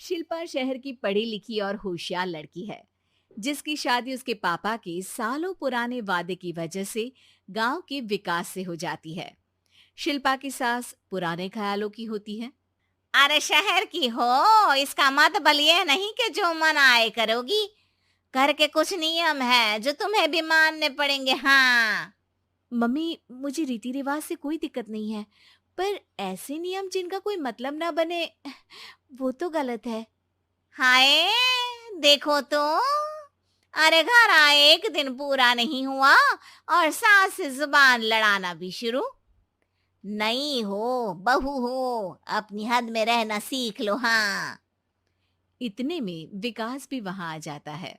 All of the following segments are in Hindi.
शिल्पा शहर की पढ़ी लिखी और होशियार लड़की है, जिसकी शादी उसके पापा के सालों पुराने वादे की वजह से गांव के विकास से हो जाती है। शिल्पा की सास पुराने ख्यालों की होती है। अरे शहर की हो, इसका मतलब ये नहीं कि जो मन आए करोगी। घर के कुछ नियम है जो तुम्हें भी मानने पड़ेंगे। हाँ। मम्मी, मुझे रीति रिवाज से कोई दिक्कत नहीं है, पर ऐसे नियम जिनका कोई मतलब ना बने, वो तो गलत है। हाय, देखो तो। अरे घर आए एक दिन पूरा नहीं हुआ और सास से जुबान लड़ाना भी शुरू। नहीं हो, बहू हो, अपनी हद में रहना सीख लो। हाँ। इतने में विकास भी वहां आ जाता है।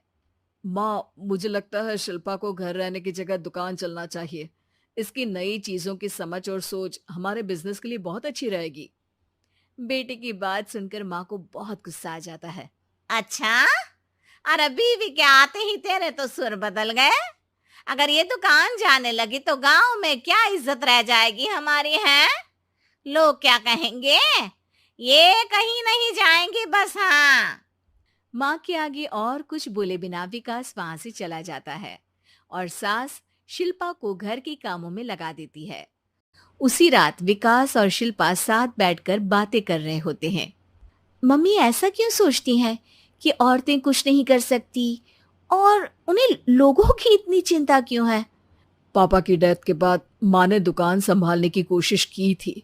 माँ, मुझे लगता है शिल्पा को घर रहने की जगह दुकान चलना चाहिए। इसकी नई चीजों की समझ और सोच हमारे बिजनेस के लिए बहुत अच्छी रहेगी। बेटे की बात सुनकर माँ को बहुत गुस्सा आ जाता है। अच्छा, अरे बीवी के आते ही तेरे तो सुर बदल गए। अगर ये दुकान जाने लगी तो गांव में क्या इज्जत रह जाएगी हमारी है। लोग क्या कहेंगे। ये कहीं नहीं जाएंगे बस। हाँ। माँ के आगे और कुछ बोले बिना विकास वहां से चला जाता है और सास शिल्पा को घर के कामों में लगा देती है। उसी रात विकास और शिल्पा साथ बैठकर बातें कर रहे होते हैं। मम्मी ऐसा क्यों सोचती हैं कि औरतें कुछ नहीं कर सकती, और उन्हें लोगों की इतनी चिंता क्यों है? पापा की डेथ के बाद माँ ने दुकान संभालने की कोशिश की थी,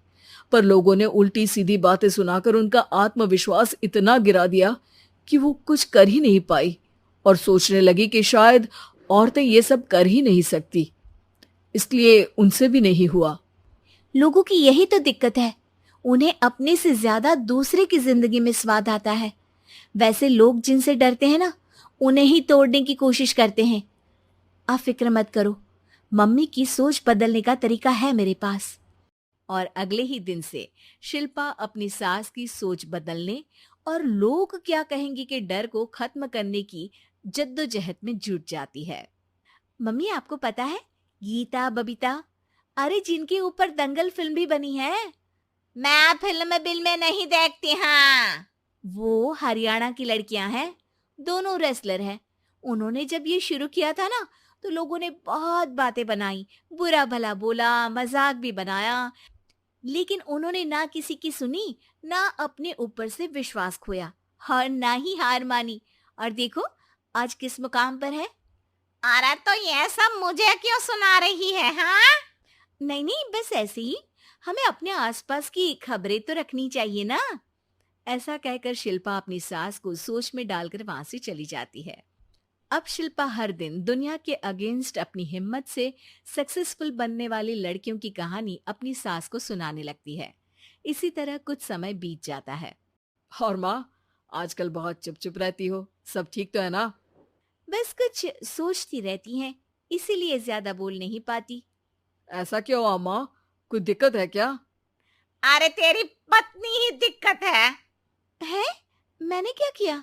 पर लोगों ने उल्टी सीधी बातें सुनाकर उनका आत्मविश्वास इतना गिरा दिया कि वो कुछ कर ही नहीं पाई और सोचने लगी कि शायद औरतें ये सब कर ही नहीं सकती। इसलिए उनसे भी नहीं हुआ। लोगों की यही तो दिक्कत है, उन्हें अपने से ज्यादा दूसरे की जिंदगी में स्वाद आता है। वैसे लोग जिनसे डरते हैं ना, उन्हें ही तोड़ने की कोशिश करते हैं। आप फिक्र मत करो, मम्मी की सोच बदलने का तरीका है मेरे पास। और अगले ही दिन से शिल्पा अपनी सास की सोच बदलने और लोग क्या कहेंगे के डर को खत्म करने की जद्दोजहद में जुट जाती है। मम्मी, आपको पता है, गीता बबीता, अरे जिनके ऊपर दंगल फिल्म भी बनी है, मैं फिल्म बिल में नहीं देखती। हाँ। वो हरियाणा की लड़कियां हैं। दोनों रेसलर हैं। उन्होंने जब ये शुरू किया था ना, तो लोगों ने बहुत बातें बनाई, बुरा भला बोला, मजाक भी बनाया, लेकिन उन्होंने ना किसी की सुनी, ना अपने ऊपर से विश्वास खोया और ना ही हार मानी। और देखो, आज किस मुकाम पर है। अरे तो ये सब मुझे क्यों सुना रही है। हाँ। नहीं नहीं, बस ऐसे ही, हमें अपने आसपास की खबरें तो रखनी चाहिए ना। ऐसा कहकर शिल्पा अपनी सास को सोच में डालकर वहां से चली जाती है। अब शिल्पा हर दिन दुनिया के अगेंस्ट अपनी हिम्मत से सक्सेसफुल बनने वाली लड़कियों की कहानी अपनी सास को सुनाने लगती है। इसी तरह कुछ समय बीत जाता है। और माँ, आजकल बहुत चुप चुप रहती हो, सब ठीक तो है ना? बस कुछ सोचती रहती हैं, इसीलिए ज्यादा बोल नहीं पाती। ऐसा क्यों हुआ माँ? कोई दिक्कत है क्या? अरे तेरी पत्नी ही दिक्कत है। है? मैंने क्या किया?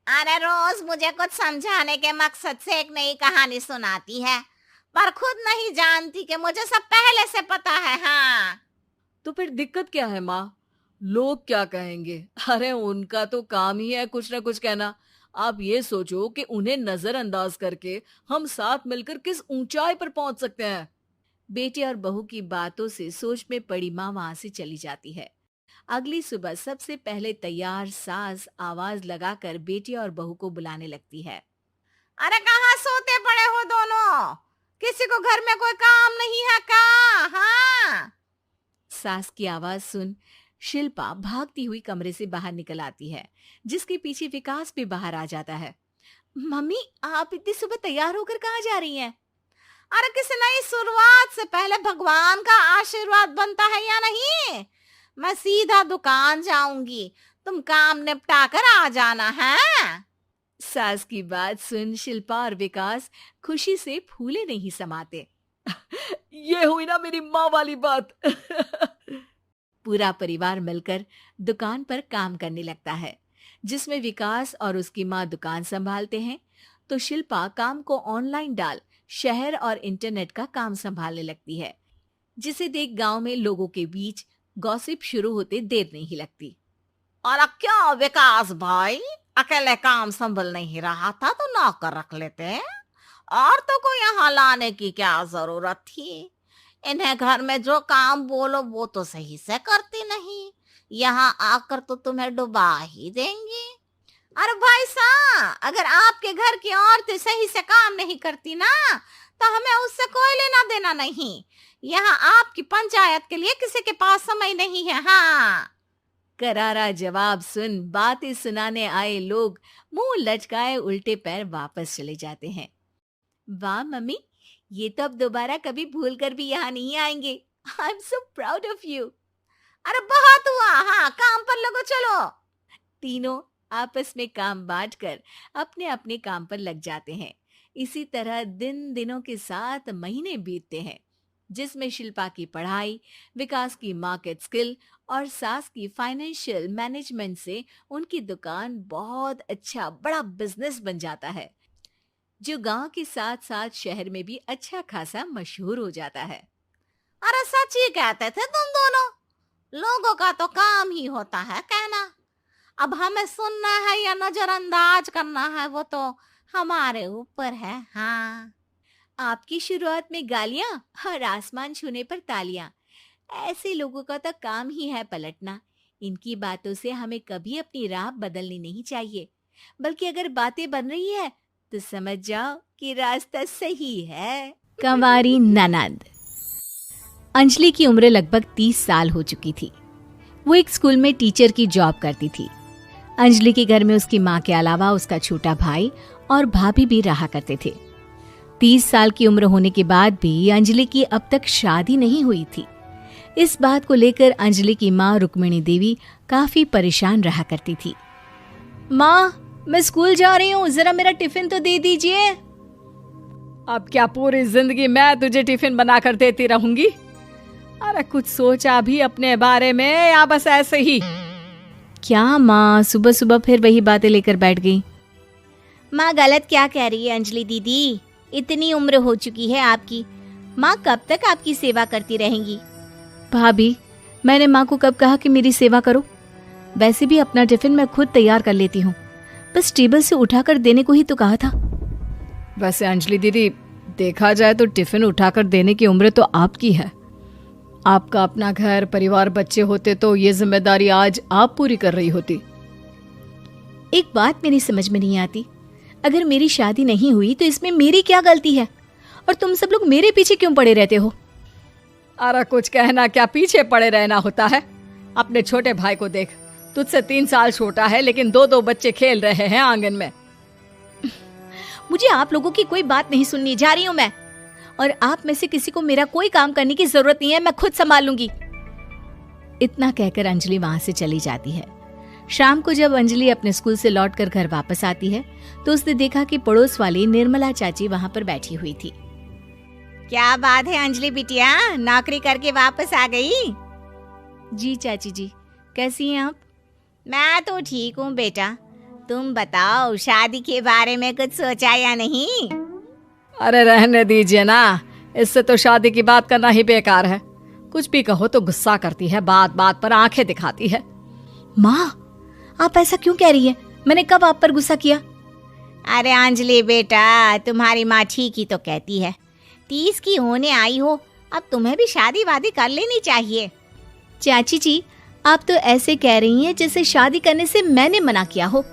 अरे रोज मुझे कुछ समझाने के मकसद से एक नई कहानी सुनाती है, पर खुद नहीं जानती कि मुझे सब पहले से पता है। हाँ। तो फिर दिक्कत क्या है माँ? लोग क्या कहेंगे? अरे उनका तो काम ही है कुछ ना कुछ कहना। आप ये सोचो कि उन्हें नजरअंदाज करके हम साथ मिलकर किस ऊंचाई पर पहुंच सकते हैं। बेटे और बहू की बातों से सोच में पड़ी माँ वहां से चली जाती है। अगली सुबह सबसे पहले तैयार सास आवाज लगाकर बेटे और बहू को बुलाने लगती है। अरे कहाँ सोते पड़े हो दोनों? किसी को घर में कोई काम नहीं है का? हाँ। सास की आवाज सुन शिल्पा भागती हुई कमरे से बाहर निकल आती है, जिसके पीछे विकास भी बाहर आ जाता है। मम्मी, आप इतनी सुबह तैयार होकर कहाँ जा रही हैं? अरे किसी नई शुरुआत से पहले भगवान का आशीर्वाद बनता है या नहीं? मैं सीधा दुकान जाऊंगी, तुम काम निपटा कर आ जाना है। सास की बात सुन शिल्पा और विकास खुशी से फूले नहीं समाते। ये हुई ना मेरी माँ वाली बात। पूरा परिवार मिलकर दुकान पर काम करने लगता है, जिसमें विकास और उसकी माँ दुकान संभालते हैं, तो शिल्पा काम को ऑनलाइन डाल शहर और इंटरनेट का काम संभालने लगती है, जिसे देख गांव में लोगों के बीच गॉसिप शुरू होते देर नहीं लगती। और क्या विकास भाई, अकेले काम संभल नहीं रहा था तो नौकर रख लेते, और तो को यहाँ लाने की क्या जरूरत थी। इन्हें घर में जो काम बोलो वो तो सही से करती नहीं, यहाँ आकर तो तुम्हें डुबा ही देंगी। अरे भाई साहब, अगर आपके घर की औरतें सही से काम नहीं करती ना तो हमें उससे कोई लेना देना नहीं। यहाँ आपकी पंचायत के लिए किसी के पास समय नहीं है। हाँ। करारा जवाब सुन बातें सुनाने आए लोग मुंह लटकाए उल्टे पैर वापस चले जाते हैं। वाह मम्मी, ये तो अब दोबारा कभी भूल कर भी यहाँ नहीं आएंगे। I am so proud of you. अरे बहुत हुआ, हाँ काम पर लगो चलो। तीनों आपस में काम बांटकर अपने अपने काम पर लग जाते हैं। इसी तरह दिनों के साथ महीने बीतते हैं, जिसमें शिल्पा की पढ़ाई, विकास की मार्केट स्किल और सास की फाइनेंशियल मैनेजमेंट से उनकी दुकान बहुत अच्छा बड़ा बिजनेस बन जाता है, जो गांव के साथ साथ शहर में भी अच्छा खासा मशहूर हो जाता है। अरे सच ही कहते थे तुम दोनों, लोगों का तो काम ही होता है कहना। अब हमें सुनना है या नजरअंदाज करना है वो तो हमारे ऊपर है। हाँ। आपकी शुरुआत में गालियां और आसमान छूने पर तालियां, ऐसे लोगों का तो काम ही है पलटना। इनकी बातों से हमें कभी अपनी राह बदलनी नहीं चाहिए, बल्कि अगर बातें बन रही है तो समझ जाओ कि रास्ता सही है। कंवारी ननद। अंजलि की उम्र लगभग 30 साल हो चुकी थी। वो एक स्कूल में टीचर की जॉब करती थी। अंजलि के घर में उसकी माँ के अलावा उसका छोटा भाई और भाभी भी रहा करते थे। 30 साल की उम्र होने के बाद भी अंजलि की अब तक शादी नहीं हुई थी। इस बात को लेकर अंजलि की माँ रुक्मिणी देवी काफी परेशान रहा करती थी। माँ, मैं स्कूल जा रही हूँ, जरा मेरा टिफिन तो दे दीजिए। अब क्या पूरी जिंदगी मैं तुझे टिफिन बनाकर देती रहूंगी? अरे कुछ सोचा भी अपने बारे में या बस ऐसे ही? क्या माँ, सुबह सुबह फिर वही बातें लेकर बैठ गई। माँ गलत क्या कह रही है अंजलि दीदी, इतनी उम्र हो चुकी है आपकी, माँ कब तक आपकी सेवा करती रहेंगी? भाभी, मैंने माँ को कब कहा कि मेरी सेवा करो? वैसे भी अपना टिफिन मैं खुद तैयार कर लेती हूँ, बस टेबल से उठाकर देने को ही तो कहा था। वैसे अंजलि दीदी, देखा जाए तो टिफिन उठाकर देने की उम्र तो आपकी है। आपका अपना घर परिवार बच्चे होते तो ये जिम्मेदारी आज आप पूरी कर रही होती। एक बात मेरी समझ में नहीं आती, अगर मेरी शादी नहीं हुई तो इसमें मेरी क्या गलती है, और तुम सब लोग मेरे पीछे क्यों पड़े रहते हो? अरे कुछ कहना क्या पीछे पड़े रहना होता है? अपने छोटे भाई को देख, तुझसे 3 साल छोटा है लेकिन 2 बच्चे खेल रहे हैं आंगन में। मुझे आप लोगों की कोई बात नहीं सुननी, जा रही हूँ मैं, और आप में से किसी को मेरा कोई काम करने की जरूरत नहीं है, मैं खुद संभाल लूंगी। इतना कहकर अंजलि वहां से चली जाती है। शाम को जब अंजलि अपने स्कूल से लौटकर घर वापस आती है तो उसने देखा कि पड़ोस वाली निर्मला चाची वहां पर बैठी हुई थी। क्या बात है अंजलि बिटिया, नौकरी करके वापस आ गई? जी चाची जी, कैसी हैं आप? मैं तो ठीक हूँ बेटा, तुम बताओ शादी के बारे में कुछ सोचा या नहीं? अरे रहने दीजिए ना, इससे तो शादी की बात करना ही बेकार है। कुछ भी कहो तो गुस्सा करती है, बात बात पर आंखें दिखाती है। माँ, आप ऐसा क्यों कह रही हैं? मैंने कब आप पर गुस्सा किया? अरे अंजलि बेटा, तुम्हारी माँ ठीक ही तो कहती है, 30 की होने आई हो, अब तुम्हें भी शादी वादी कर लेनी चाहिए। चाची जी, आप तो ऐसे कह रही हैं जैसे शादी करने से मैंने मना किया हो।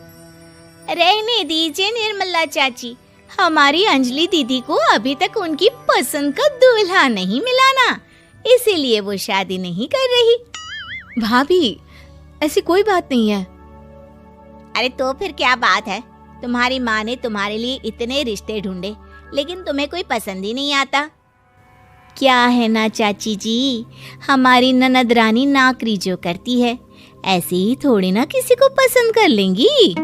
रहने दीजिए निर्मला चाची, हमारी अंजलि दीदी को अभी तक उनकी पसंद का दूल्हा नहीं मिला ना, इसीलिए वो शादी नहीं कर रही। भाभी, ऐसी कोई बात नहीं है। अरे तो फिर क्या बात है? तुम्हारी माँ ने तुम्हारे लिए इतने रिश्ते ढूंढे लेकिन तुम्हें कोई पसंद ही नहीं आता। क्या है ना चाची जी, हमारी ननद रानी नौकरी जो करती है ऐसे ही थोड़ी ना किसी को पसंद कर लेंगी।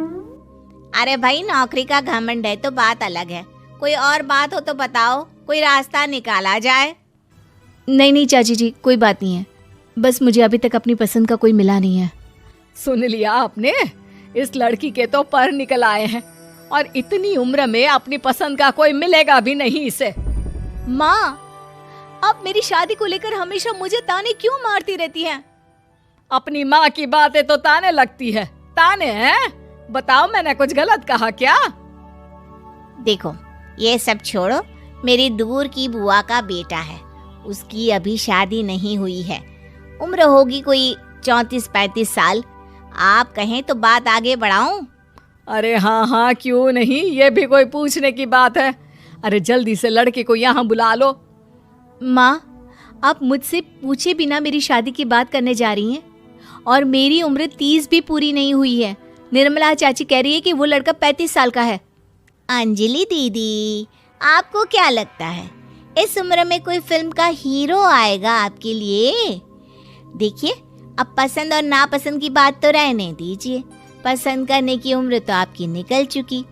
अरे भाई, नौकरी का घमंड है तो बात अलग है, कोई और बात हो तो बताओ, कोई रास्ता निकाला जाए। नहीं चाची जी, कोई बात नहीं है, बस मुझे अभी तक अपनी पसंद का कोई मिला नहीं है। सुन लिया आपने, इस लड़की के तो पर निकल आए हैं और इतनी उम्र में अपनी पसंद का कोई मिलेगा भी नहीं इसे। माँ, आप मेरी शादी को लेकर हमेशा मुझे ताने क्यों मारती रहती हैं? अपनी माँ की बातें तो ताने लगती है। ताने हैं? बताओ, मैंने कुछ गलत कहा क्या? देखो, ये सब छोड़ो। मेरी दूर की बुआ का बेटा है, उसकी अभी शादी नहीं हुई है। उम्र होगी कोई 34-35 साल। आप कहें तो बात आगे बढ़ाऊं? अरे हाँ हाँ, क्यों नहीं, ये भी कोई पूछने की बात है। अरे जल्दी से लड़के को यहाँ बुला लो। माँ, आप मुझसे पूछे बिना मेरी शादी की बात करने जा रही हैं, और मेरी उम्र 30 भी पूरी नहीं हुई है। निर्मला चाची कह रही है कि वो लड़का 35 साल का है। अंजलि दीदी, आपको क्या लगता है इस उम्र में कोई फिल्म का हीरो आएगा आपके लिए? देखिए, अब पसंद और नापसंद की बात तो रहने दीजिए। पसंद करने की उम्र तो आपकी निकल चुकी।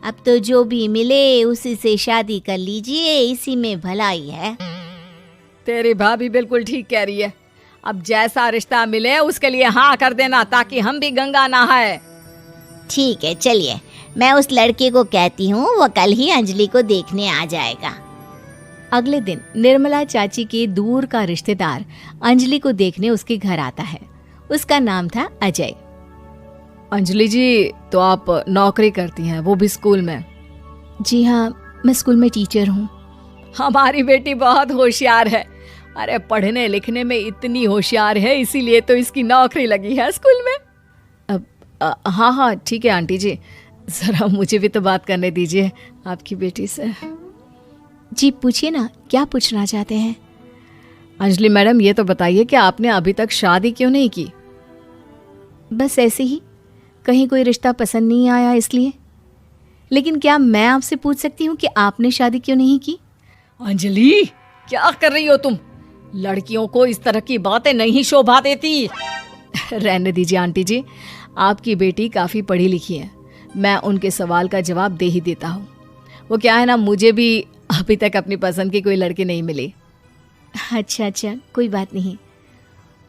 अब तो जो भी मिले उसी से शादी कर लीजिए, इसी में भलाई है। तेरी भाभी बिल्कुल ठीक कह रही है। अब जैसा रिश्ता मिले उसके लिए हाँ कर देना, ताकि हम भी गंगा नहाए। ठीक है, चलिए मैं उस लड़के को कहती हूँ, वो कल ही अंजलि को देखने आ जाएगा। अगले दिन निर्मला चाची के दूर का रिश्तेदार अंजलि को देखने उसके घर आता है। उसका नाम था अजय। अंजलि जी, तो आप नौकरी करती हैं, वो भी स्कूल में? जी हाँ, मैं स्कूल में टीचर हूँ। हमारी बेटी बहुत होशियार है। अरे पढ़ने लिखने में इतनी होशियार है, इसीलिए तो इसकी नौकरी लगी है स्कूल में। हाँ हाँ ठीक है आंटी जी, जरा मुझे भी तो बात करने दीजिए आपकी बेटी से। जी पूछिए ना, क्या पूछना चाहते हैं? अंजलि मैडम, ये तो बताइए कि आपने अभी तक शादी क्यों नहीं की? बस ऐसे ही, कहीं कोई रिश्ता पसंद नहीं आया इसलिए। लेकिन क्या मैं आपसे पूछ सकती हूँ कि आपने शादी क्यों नहीं की? अंजलि, क्या कर रही हो तुम? लड़कियों को इस तरह की बातें नहीं शोभा देती। रहने दीजिए आंटी जी, आपकी बेटी काफ़ी पढ़ी लिखी है, मैं उनके सवाल का जवाब दे ही देता हूँ। वो क्या है ना, मुझे भी अभी तक अपनी पसंद की कोई लड़की नहीं मिली। अच्छा, कोई बात नहीं।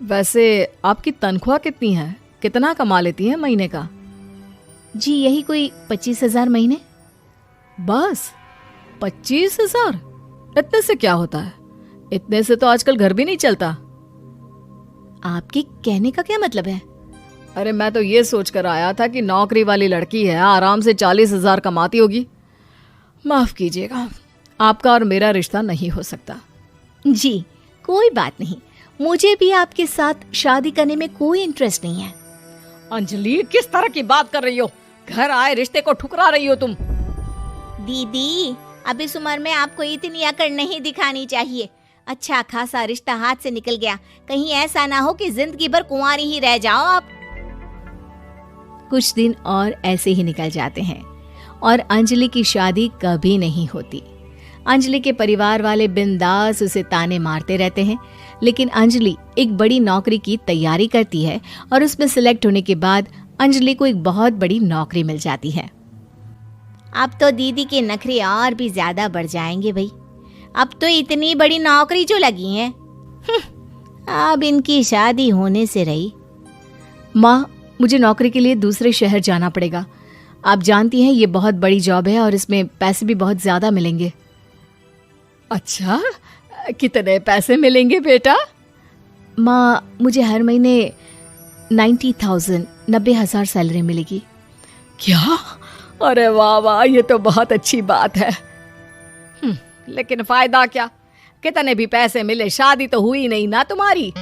वैसे आपकी तनख्वाह कितनी है? कितना कमा लेती हैं महीने का? जी यही कोई 25,000 महीने। बस 25,000? इतने से क्या होता है? इतने से तो आजकल घर भी नहीं चलता। आपके कहने का क्या मतलब है? अरे मैं तो ये सोच कर आया था कि नौकरी वाली लड़की है, आराम से 40,000 कमाती होगी। माफ कीजिएगा, आपका और मेरा रिश्ता नहीं हो सकता। जी कोई बात नहीं, मुझे भी आपके साथ शादी करने में कोई इंटरेस्ट नहीं है। अंजलि, किस तरह की बात कर रही हो? घर आए रिश्ते को ठुकरा रही हो तुम। दीदी, अब इस उम्र में आपको इतनी अकड़ नहीं दिखानी चाहिए। अच्छा खासा रिश्ता हाथ से निकल गया, कहीं ऐसा ना हो कि जिंदगी भर कुंवारी ही रह जाओ आप। कुछ दिन और ऐसे ही निकल जाते हैं और अंजलि की शादी कभी नहीं होती। अंजलि के परिवार वाले बिंदास उसे ताने मारते रहते हैं, लेकिन अंजलि एक बड़ी नौकरी की तैयारी करती है और उसमें सिलेक्ट होने के बाद अंजलि को एक बहुत बड़ी नौकरी मिल जाती है। अब तो दीदी के नखरे और भी ज्यादा बढ़ जाएंगे भाई। अब तो इतनी बड़ी नौकरी जो लगी है, अब इनकी शादी होने से रही। माँ, मुझे नौकरी के लिए दूसरे शहर जाना पड़ेगा। आप जानती हैं ये बहुत बड़ी जॉब है और इसमें पैसे भी बहुत ज्यादा मिलेंगे। अच्छा, कितने पैसे मिलेंगे बेटा? माँ, मुझे हर महीने 90,000 सैलरी मिलेगी। क्या? अरे वाह वाह, ये तो बहुत अच्छी बात है। लेकिन फायदा क्या? कितने भी पैसे मिले, शादी तो हुई नहीं ना तुम्हारी।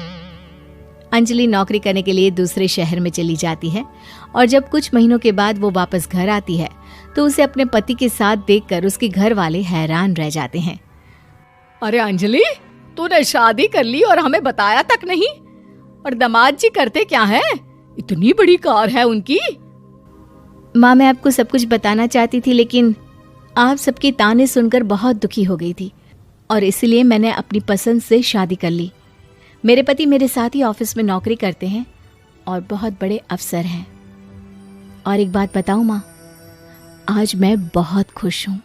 अंजलि नौकरी करने के लिए दूसरे शहर में चली जाती है और जब कुछ महीनों के बाद वो वापस घर आती है तो उसे अपने पति के साथ देखकर उसके घर वाले हैरान रह जाते हैं। अरे अंजलि, तूने शादी कर ली और हमें बताया तक नहीं। और दामाद जी करते क्या है? इतनी बड़ी कार है उनकी। माँ, मैं आपको सब कुछ बताना चाहती थी, लेकिन आप सबके ताने सुनकर बहुत दुखी हो गई थी और इसलिए मैंने अपनी पसंद से शादी कर ली। मेरे पति मेरे साथ ही ऑफिस में नौकरी करते हैं और बहुत बड़े अफसर हैं। और एक बात बताऊं माँ, आज मैं बहुत खुश हूँ।